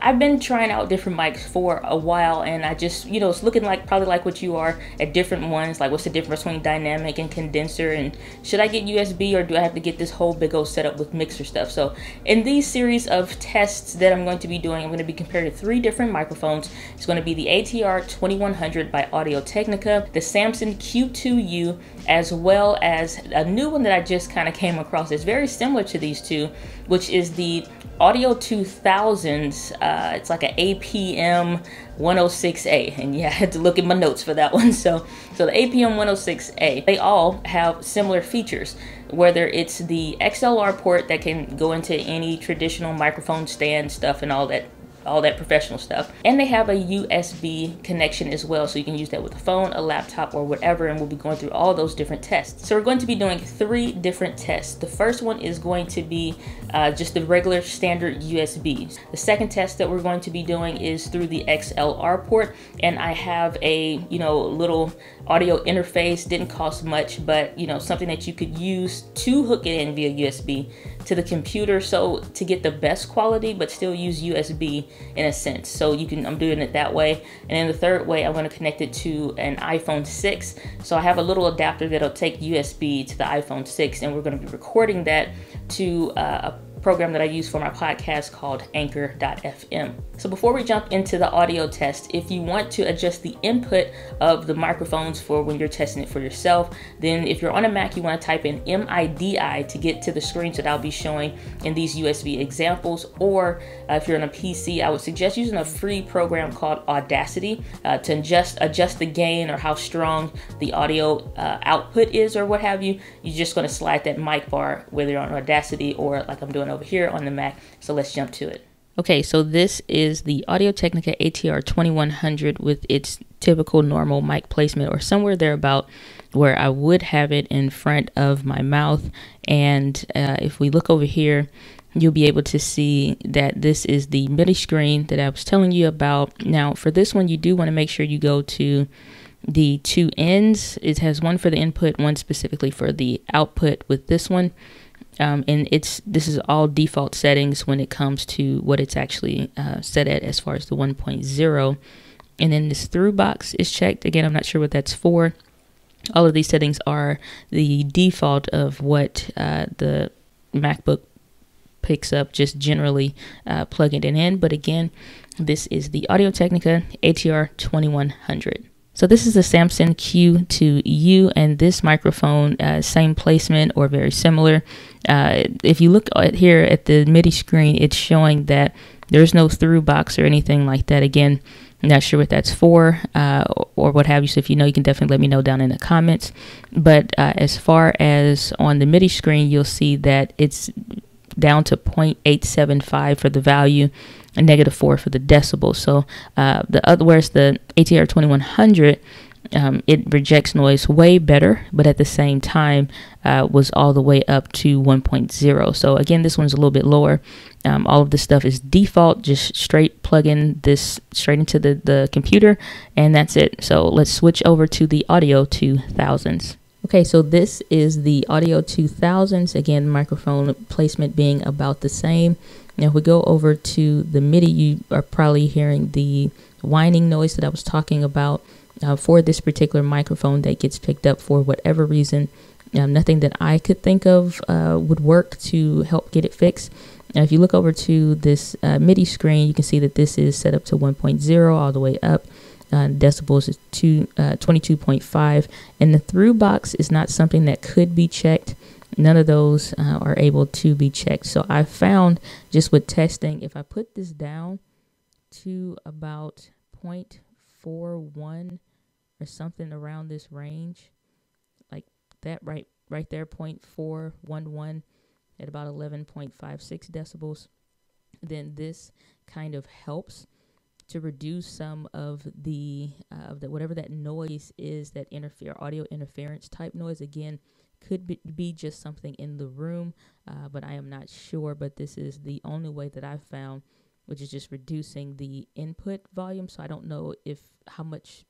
I've been trying out different mics for a while, and I just, it's looking like probably like what you are at different ones. Like, what's the difference between dynamic and condenser, and should I get USB or do I have to get this whole big old setup with mixer stuff? So in these series of tests that I'm going to be doing, I'm going to be comparing 3 different microphones. It's going to be the ATR2100 by Technica, the SAMSON Q2U, as well as a new one that I just kind of came across. It's very similar to these two, which is the 2000s. It's like an APM106A, and yeah, I had to look at my notes for that one. So the APM106A, they all have similar features, whether it's the XLR port that can go into any traditional microphone stand stuff and all that professional stuff. And they have a USB connection as well, so you can use that with a phone, a laptop, or whatever, and we'll be going through all those different tests. So we're going to be doing 3 different tests. The first one is going to be just the regular standard USB. The second test that we're going to be doing is through the XLR port, and I have a little audio interface. Didn't cost much, but something that you could use to hook it in via USB to the computer, so to get the best quality but still use USB in a sense. So I'm doing it that way. And then the third way, I'm going to connect it to an iPhone 6. So I have a little adapter that'll take USB to the iPhone 6, and we're going to be recording that to a program that I use for my podcast called Anchor.fm. So before we jump into the audio test, if you want to adjust the input of the microphones for when you're testing it for yourself, then if you're on a Mac, you want to type in MIDI to get to the screens that I'll be showing in these USB examples. Or if you're on a PC, I would suggest using a free program called Audacity to adjust the gain or how strong the audio output is or what have you. You're just going to slide that mic bar, whether you're on Audacity or like I'm doing over here on the Mac. So let's jump to it. Okay, so this is the Technica ATR2100 with its typical normal mic placement, or somewhere there about where I would have it in front of my mouth. And if we look over here, you'll be able to see that this is the MIDI screen that I was telling you about. Now, for this one, you do want to make sure you go to the 2 ends. It has one for the input, one specifically for the output with this one. And this is all default settings when it comes to what it's actually set at as far as the 1.0. And then this through box is checked. Again, I'm not sure what that's for. All of these settings are the default of what the MacBook picks up, just generally plugging it in. But again, this is the Technica ATR2100. So this is the SAMSON Q2U, and this microphone, same placement or very similar. If you look here at the MIDI screen, it's showing that there's no through box or anything like that. Again, I'm not sure what that's for or what have you. So if you know, you can definitely let me know down in the comments. But as far as on the MIDI screen, you'll see that it's down to 0.875 for the value, and -4 for the decibels. So whereas the ATR2100, it rejects noise way better, but at the same time was all the way up to 1.0. So again, this one's a little bit lower. All of this stuff is default, just straight plug in this straight into the computer, and that's it. So let's switch over to the Audio 2000s. Okay, so this is the Audio 2000s. Again, microphone placement being about the same. Now, if we go over to the MIDI, you are probably hearing the whining noise that I was talking about for this particular microphone that gets picked up for whatever reason. Nothing that I could think of would work to help get it fixed. Now, if you look over to this MIDI screen, you can see that this is set up to 1.0 all the way up. Decibels is 22.5, and the through box is not something that could be checked. None of those are able to be checked. So I found just with testing, if I put this down to about 0.41 or something around this range, like that right there, 0.411 at about 11.56 decibels, then this kind of helps to reduce some of the whatever that noise is, that audio interference type noise. Again, could be just something in the room, but I am not sure. But this is the only way that I've found, which is just reducing the input volume. So I don't know how much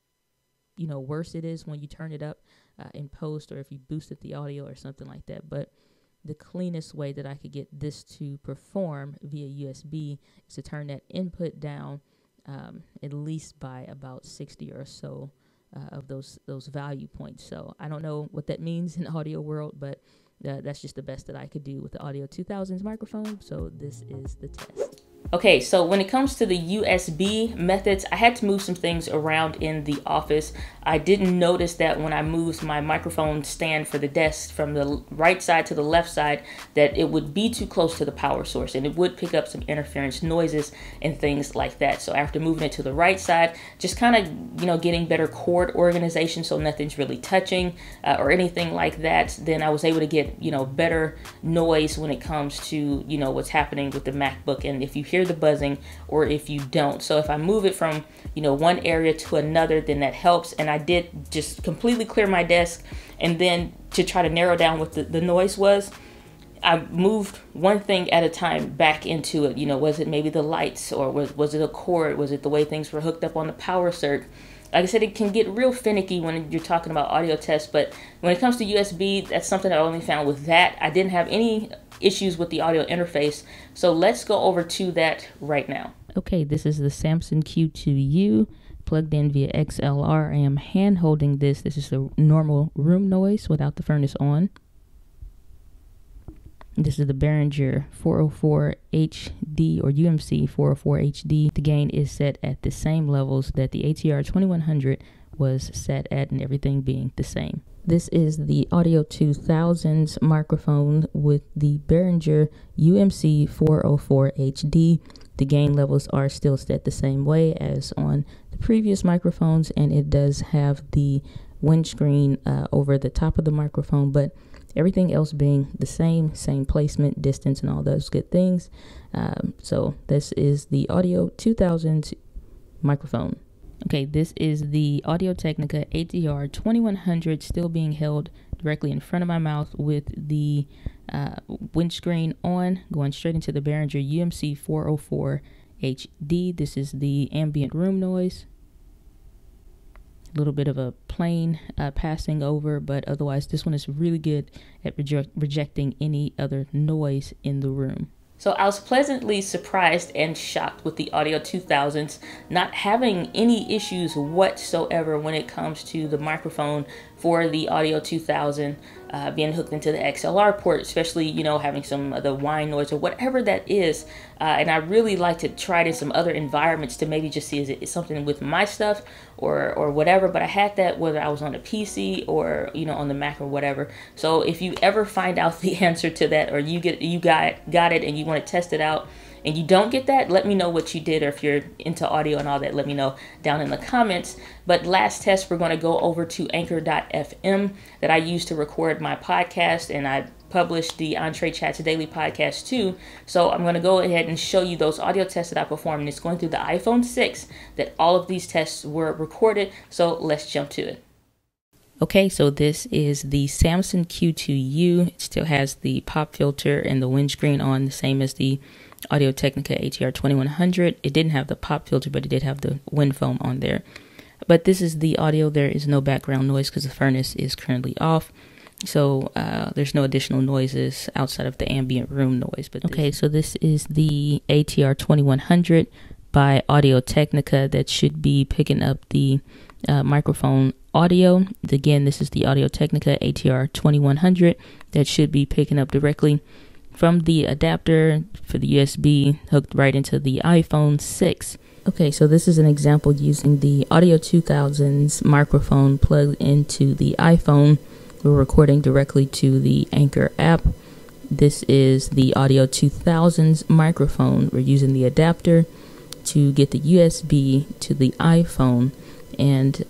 worse it is when you turn it up in post, or if you boosted the audio or something like that. But the cleanest way that I could get this to perform via USB is to turn that input down at least by about 60 or so of those value points. So I don't know what that means in the audio world, but that's just the best that I could do with the Audio 2000s microphone. So this is the test. Okay, so when it comes to the USB methods, I had to move some things around in the office. I didn't notice that when I moved my microphone stand for the desk from the right side to the left side, that it would be too close to the power source and it would pick up some interference noises and things like that. So after moving it to the right side, just kind of, getting better cord organization so nothing's really touching or anything like that, then I was able to get, better noise when it comes to, what's happening with the MacBook and if you hear the buzzing or if you don't. So if I move it from, one area to another, then that helps. And I did just completely clear my desk. And then to try to narrow down what the noise was, I moved one thing at a time back into it. Was it maybe the lights or was it a cord? Was it the way things were hooked up on the power circuit? Like I said, it can get real finicky when you're talking about audio tests, but when it comes to USB, that's something I only found with that. I didn't have any issues with the audio interface, so let's go over to that right now. Okay, this is the SAMSON Q2U plugged in via XLR. I am hand holding this. This is the normal room noise without the furnace on. This is the Behringer 404 HD or UMC 404 HD. The gain is set at the same levels that the ATR2100 was set at, and everything being the same. This is the Audio 2000s microphone with the Behringer UMC 404 HD. The gain levels are still set the same way as on the previous microphones, and it does have the windscreen over the top of the microphone, but everything else being the same placement, distance, and all those good things. So this is the Audio 2000s microphone. Okay, this is the Audio Technica ATR2100 still being held directly in front of my mouth with the windscreen on, going straight into the Behringer UMC 404 HD. This is the ambient room noise. A little bit of a plane passing over, but otherwise this one is really good at rejecting any other noise in the room. So I was pleasantly surprised and shocked with the Audio 2000s not having any issues whatsoever when it comes to the microphone for the Audio 2000 being hooked into the XLR port, especially, having some of the whine noise or whatever that is. And I really like to try it in some other environments to maybe just see is it something with my stuff or whatever. But I had that whether I was on a PC or, on the Mac or whatever. So if you ever find out the answer to that or you got it and you want to test it out, and you don't get that, let me know what you did, or if you're into audio and all that, let me know down in the comments. But last test, we're going to go over to Anchor.fm that I use to record my podcast, and I published the Entree Chats Daily podcast too. So I'm going to go ahead and show you those audio tests that I performed. And it's going through the iPhone 6 that all of these tests were recorded. So let's jump to it. Okay, so this is the SAMSON Q2U. It still has the pop filter and the windscreen on, the same as the Audio Technica ATR2100. It didn't have the pop filter, but it did have the wind foam on there. But this is the audio. There is no background noise because the furnace is currently off. So there's no additional noises outside of the ambient room noise. But okay, so this is the ATR2100 by Audio Technica that should be picking up the microphone audio. Again, this is the Audio Technica ATR2100 that should be picking up directly from the adapter for the USB hooked right into the iPhone 6. Okay, so this is an example using the Audio 2000s microphone plugged into the iPhone. We're recording directly to the Anchor app. This is the Audio 2000s microphone. We're using the adapter to get the USB to the iPhone, and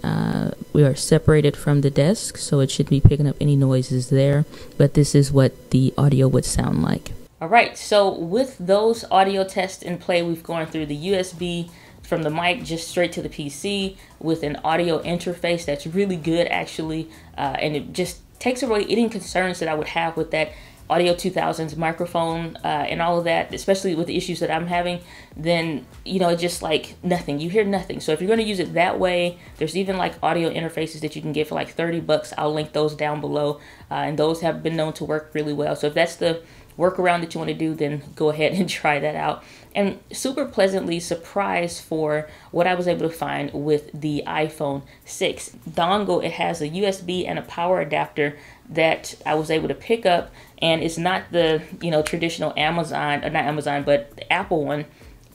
we are separated from the desk, so it should be picking up any noises there, but this is what the audio would sound like. All right, so with those audio tests in play, we've gone through the USB from the mic just straight to the PC with an audio interface that's really good actually, and it just takes away any concerns that I would have with that Audio 2000s microphone and all of that, especially with the issues that I'm having, then, you know, it's just like nothing. You hear nothing. So if you're going to use it that way, there's even like audio interfaces that you can get for like 30 bucks. I'll link those down below. And those have been known to work really well. So if that's the workaround that you want to do, then go ahead and try that out. And super pleasantly surprised for what I was able to find with the iPhone 6 dongle. It has a USB and a power adapter that I was able to pick up, and it's not the, you know, traditional Amazon, or not Amazon, but the Apple one,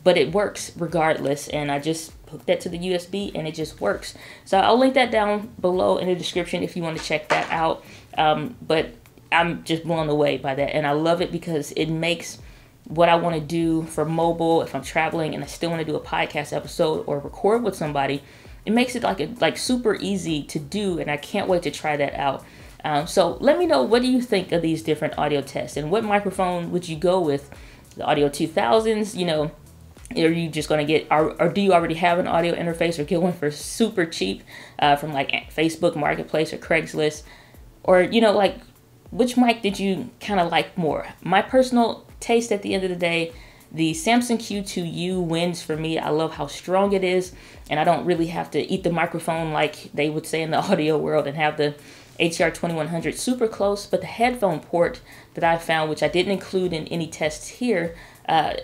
but it works regardless. And I just hooked that to the USB and it just works. So I'll link that down below in the description if you want to check that out. But I'm just blown away by that, and I love it because it makes what I want to do for mobile, if I'm traveling and I still want to do a podcast episode or record with somebody, it makes it like super easy to do, and I can't wait to try that out. So let me know, what do you think of these different audio tests, and what microphone would you go with? The Audio 2000s, you know, are you just going to get, or do you already have an audio interface, or get one for super cheap from like Facebook Marketplace or Craigslist? Or, you know, like, which mic did you kind of like more? My personal taste at the end of the day, the SAMSON Q2U wins for me. I love how strong it is, and I don't really have to eat the microphone like they would say in the audio world and have the ATR2100 super close. But the headphone port that I found, which I didn't include in any tests here,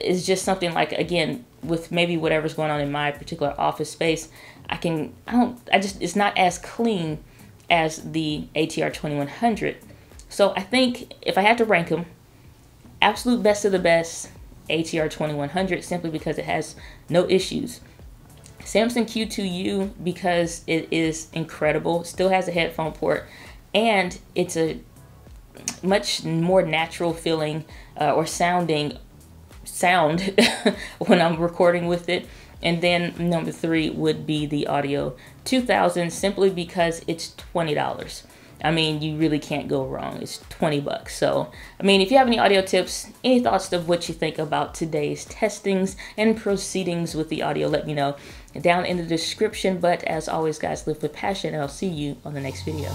is just something like, again, with maybe whatever's going on in my particular office space, it's not as clean as the ATR2100. So I think if I had to rank them, absolute best of the best, ATR2100, simply because it has no issues. SAMSON Q2U, because it is incredible, still has a headphone port, and it's a much more natural feeling or sound when I'm recording with it. And then number 3 would be the Audio 2000, simply because it's $20. I mean, you really can't go wrong. It's 20 bucks. So, I mean, if you have any audio tips, any thoughts of what you think about today's testings and proceedings with the audio, let me know down in the description. But as always, guys, live with passion, and I'll see you on the next video.